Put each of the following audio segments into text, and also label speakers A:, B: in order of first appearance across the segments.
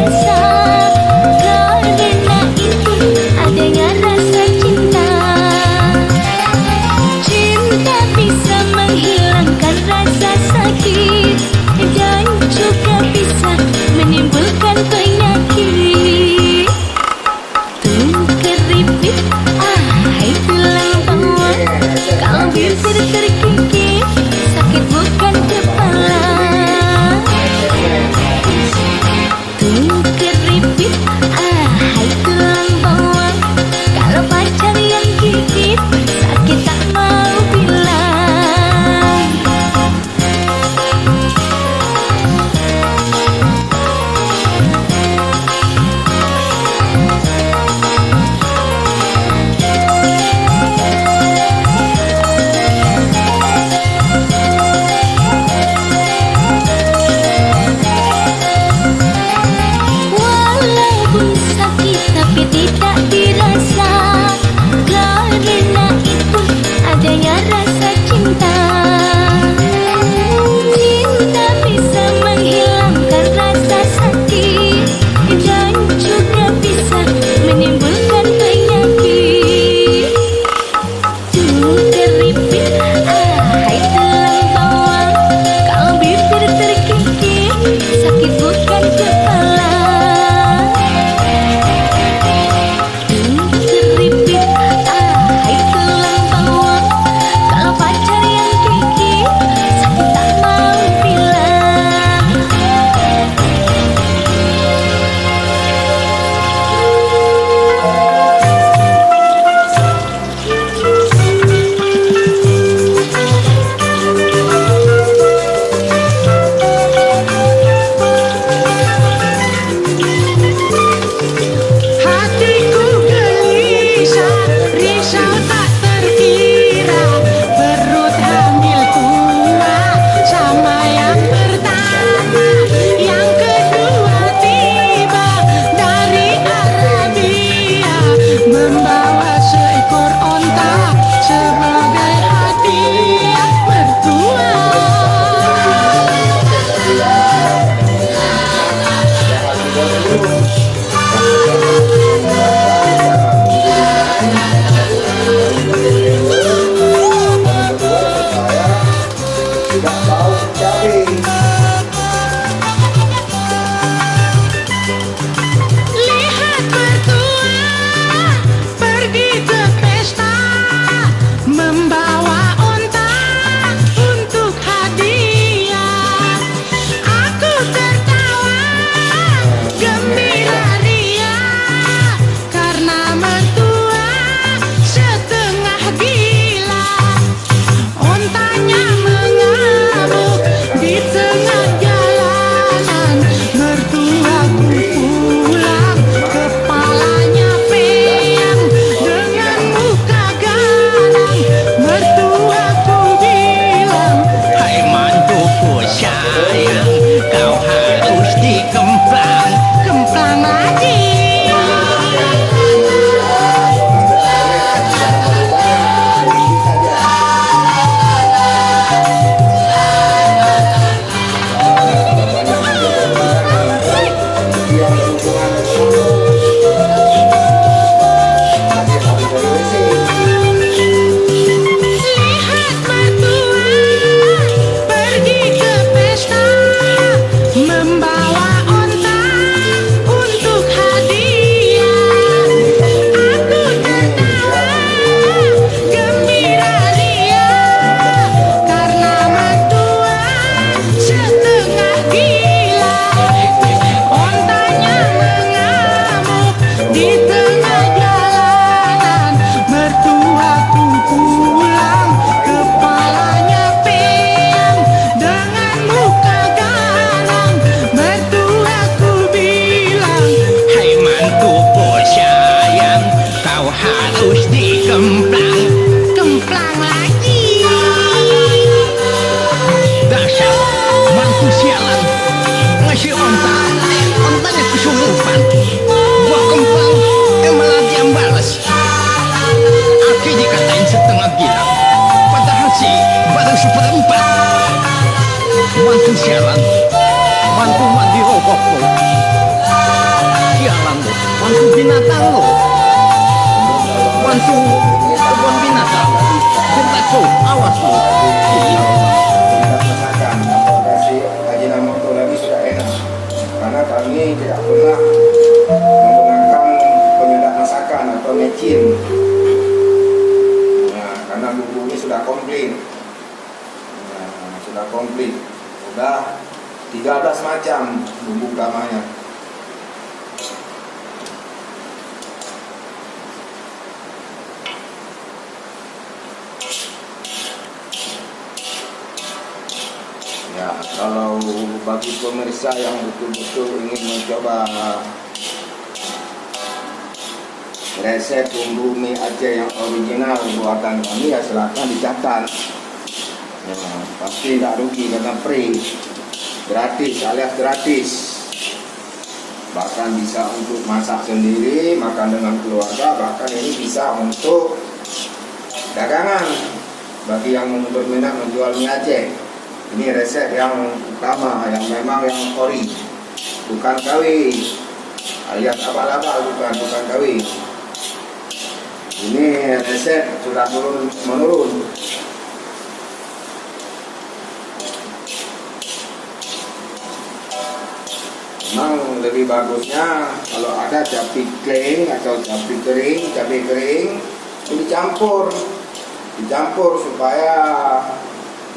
A: rasa. Karena itu adanya rasa cinta. Cinta bisa menghilangkan rasa sakit dan juga bisa menimbulkan penyakit. Keripit, hai tulang bawah, kalau bibir terkikis, sakit bukan kepala. Keripit.
B: tuh kebun binatang. Cepat tuh, awas tuh. Iya.
C: Tidak masakan, kasih Ajinomoto lagi sudah enak. Karena kami tidak pernah menggunakan penyedap masakan atau mecin. Nah, karena bumbu ini sudah komplit. Nah, sudah komplit. Sudah 13 macam bumbu utamanya. Ya, kalau bagi pemirsa yang betul-betul ingin mencoba resep bumbu mie Aceh yang original buatan kami, ya silahkan dicatat. Ya, pasti tidak rugi karena free, gratis alias gratis. Bahkan bisa untuk masak sendiri, makan dengan keluarga, bahkan ini bisa untuk dagangan bagi yang berminat menjual mie Aceh. Ini resep yang utama, yang memang yang ori, bukan KW, alias abal-abal, bukan KW. Ini resep sudah turun menurun. Memang lebih bagusnya kalau ada cabai kering atau cabai kering itu dicampur supaya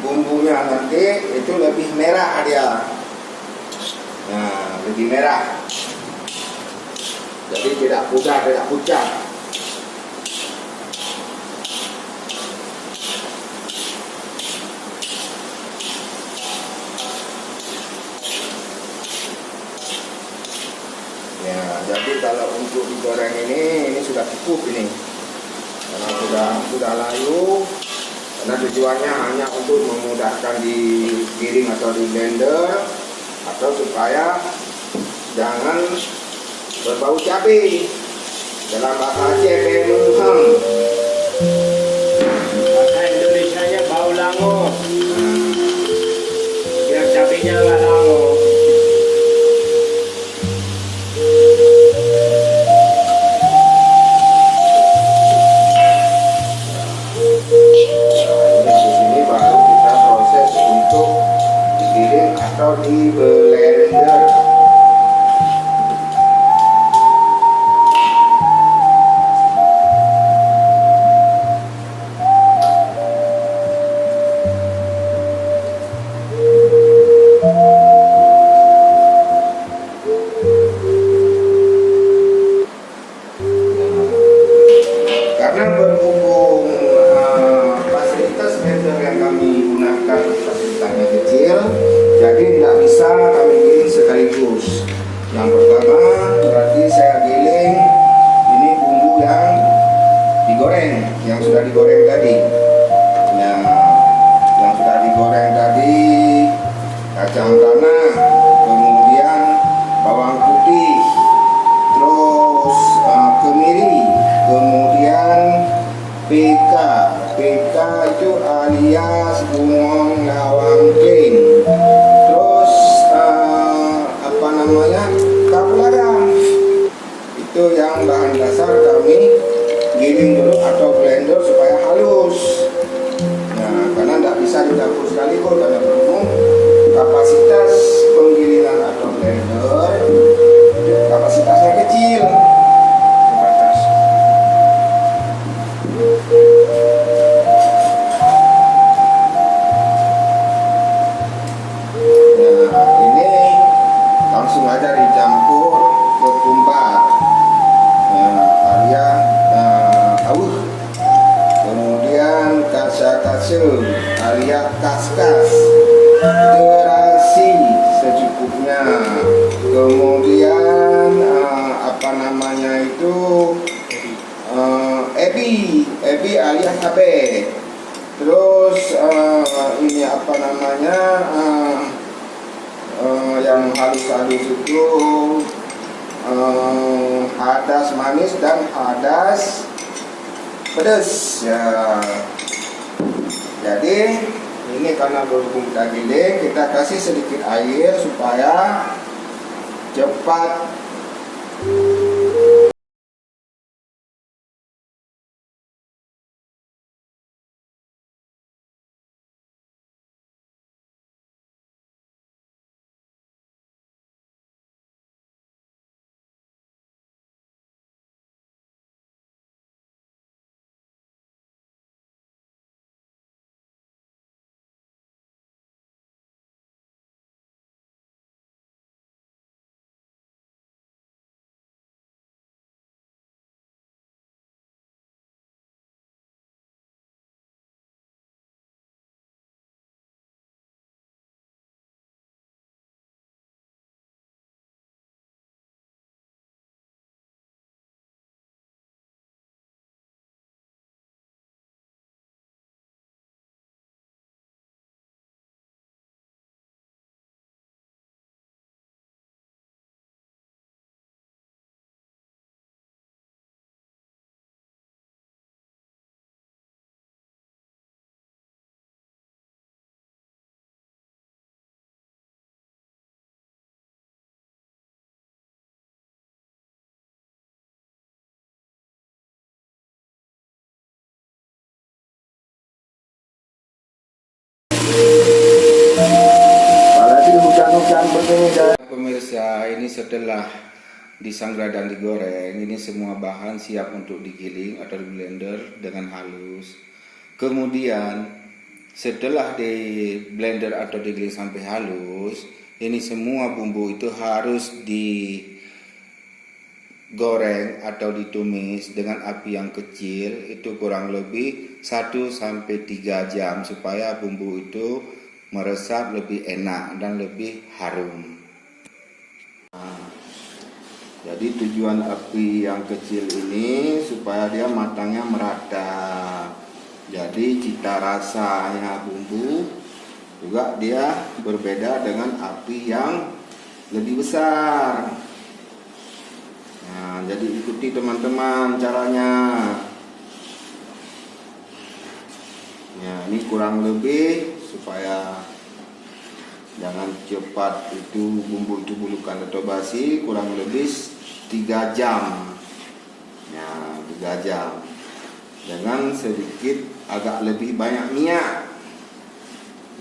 C: bumbunya nanti itu lebih merah dia. Nah, lebih merah. Jadi tidak pudar, tidak pucat. Ya, jadi kalau untuk digoreng ini sudah cukup ini. Karena sudah layu. Karena tujuannya hanya untuk memudahkan digiring atau di blender, atau supaya jangan berbau cabai. Dalam bahasa Aceh bemuhang.
B: Bahasa Indonesianya bau lango. Biar cabenya nggak lango.
C: Atau di blender. Karena berhubung fasilitas blender yang kami gunakan fasilitasnya kecil, jadi tidak bisa kami giling sekaligus. Yang pertama berarti saya giling ini bumbu yang digoreng, yang sudah digoreng tadi. Nah, yang sudah digoreng tadi kacang tanah, kemudian bawang putih, terus kemiri, kemudian PK itu alias bawang lawang kering. Kapulaga itu yang bahan dasar kami giling dulu atau blender supaya halus. Nah, karena tidak bisa dicampur sekaligus karena berhubung kapasitas penggilingan atau blender kapasitasnya kecil, terbatas. Nah, ini langsung aja dicampur ke tumbar, alias awuh, kemudian kasa-kasa alias kas-kas, terasi secukupnya, kemudian ebi alias abe, terus ini yang halus-halus itu hadas manis dan hadas pedas ya. Jadi ini karena berhubung kita giling, kita kasih sedikit air supaya cepat setelah disangrai dan digoreng, ini semua bahan siap untuk digiling atau di blender dengan halus. Kemudian setelah di blender atau digiling sampai halus, ini semua bumbu itu harus digoreng atau ditumis dengan api yang kecil, itu kurang lebih 1-3 jam supaya bumbu itu meresap lebih enak dan lebih harum. Jadi tujuan api yang kecil ini supaya dia matangnya merata. Jadi cita rasanya bumbu juga dia berbeda dengan api yang lebih besar. Nah, jadi ikuti teman-teman caranya. Ya, ini kurang lebih supaya jangan cepat itu bumbu itu bulukan atau basi, kurang lebih 3 jam. Ya, 3 jam. Dengan sedikit agak lebih banyak minyak.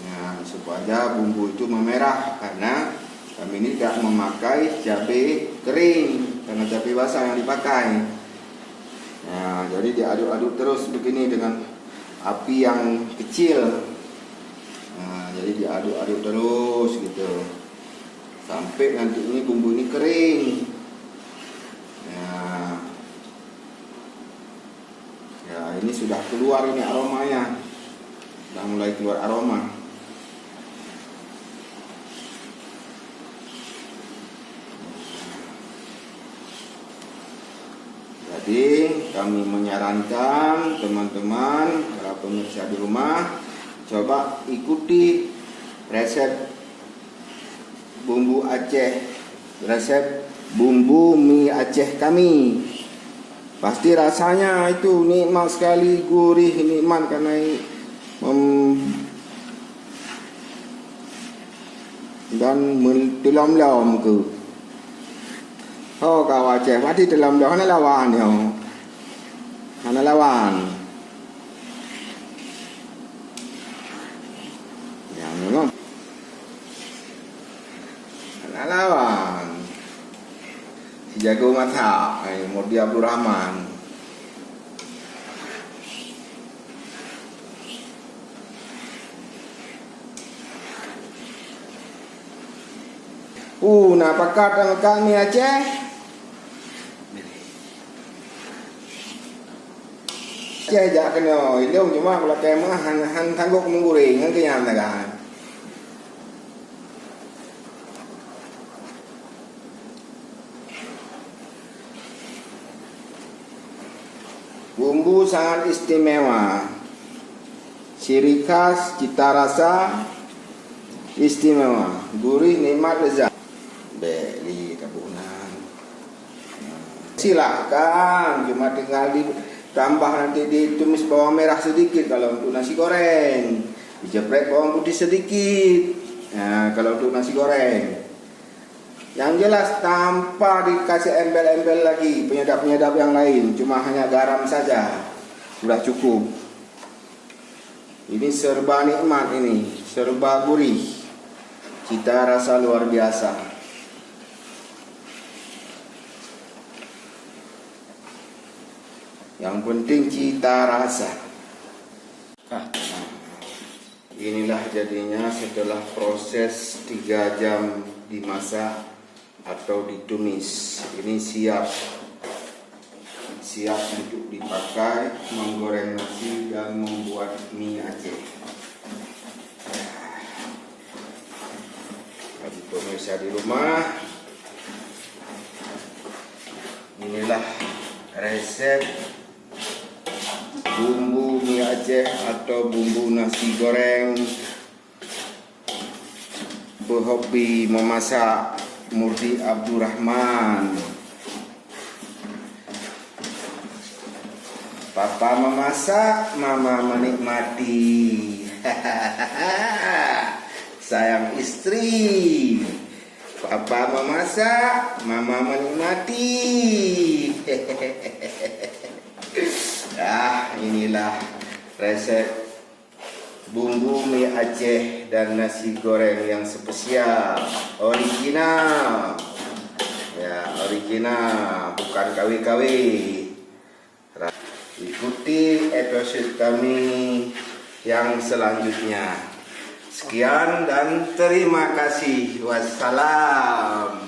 C: Ya, supaya bumbu itu memerah, karena kami ini tidak memakai cabai kering, karena cabai basah yang dipakai. Ya, jadi diaduk-aduk terus begini dengan api yang kecil. Nah, jadi diaduk-aduk terus gitu sampai nanti ini bumbu ini kering. Ya, ini sudah keluar ini aromanya, sudah mulai keluar aroma. Jadi kami menyarankan teman-teman para pemirsa di rumah, coba ikuti resep bumbu Aceh, resep bumbu mie Aceh kami. Pasti rasanya itu nikmat sekali, gurih, nikmat karena dan telam-lam ke. Oh kau Aceh, pasti telam-lam hana lawan yo. Hana lawan. Yang memang hana lawan. Si jago mata, Murdi Abdul Rahman. Nak pakat dengan kami Aceh. Aceh jak kena, ilmu cuma kalau kemah han tangguk menggoreng kan kenyang kan. Bumbu sangat istimewa, ciri khas, cita rasa istimewa, gurih, nikmat, lezat. Beli kabunan. Silakan, cuma tinggal ditambah nanti ditumis bawang merah sedikit kalau untuk nasi goreng, dijeprek bawang putih sedikit. Nah, kalau untuk nasi goreng. Yang jelas tanpa dikasih embel-embel lagi, penyedap-penyedap yang lain, cuma hanya garam saja sudah cukup. Ini serba nikmat, ini serba gurih, cita rasa luar biasa. Yang penting cita rasa. Inilah jadinya setelah proses 3 jam dimasak atau ditumis. Ini siap untuk dipakai menggoreng nasi dan membuat mie Aceh. Bagi pemirsa di rumah, inilah resep bumbu mie Aceh atau bumbu nasi goreng berhobi memasak Murdi Abdul Rahman. Papa memasak, mama menikmati. Sayang istri. Papa memasak, mama menikmati. Inilah resep bumbu mie Aceh dan nasi goreng yang spesial, original. Ya, original, bukan KW-KW. Ikuti episode kami yang selanjutnya. Sekian dan terima kasih. Wassalam.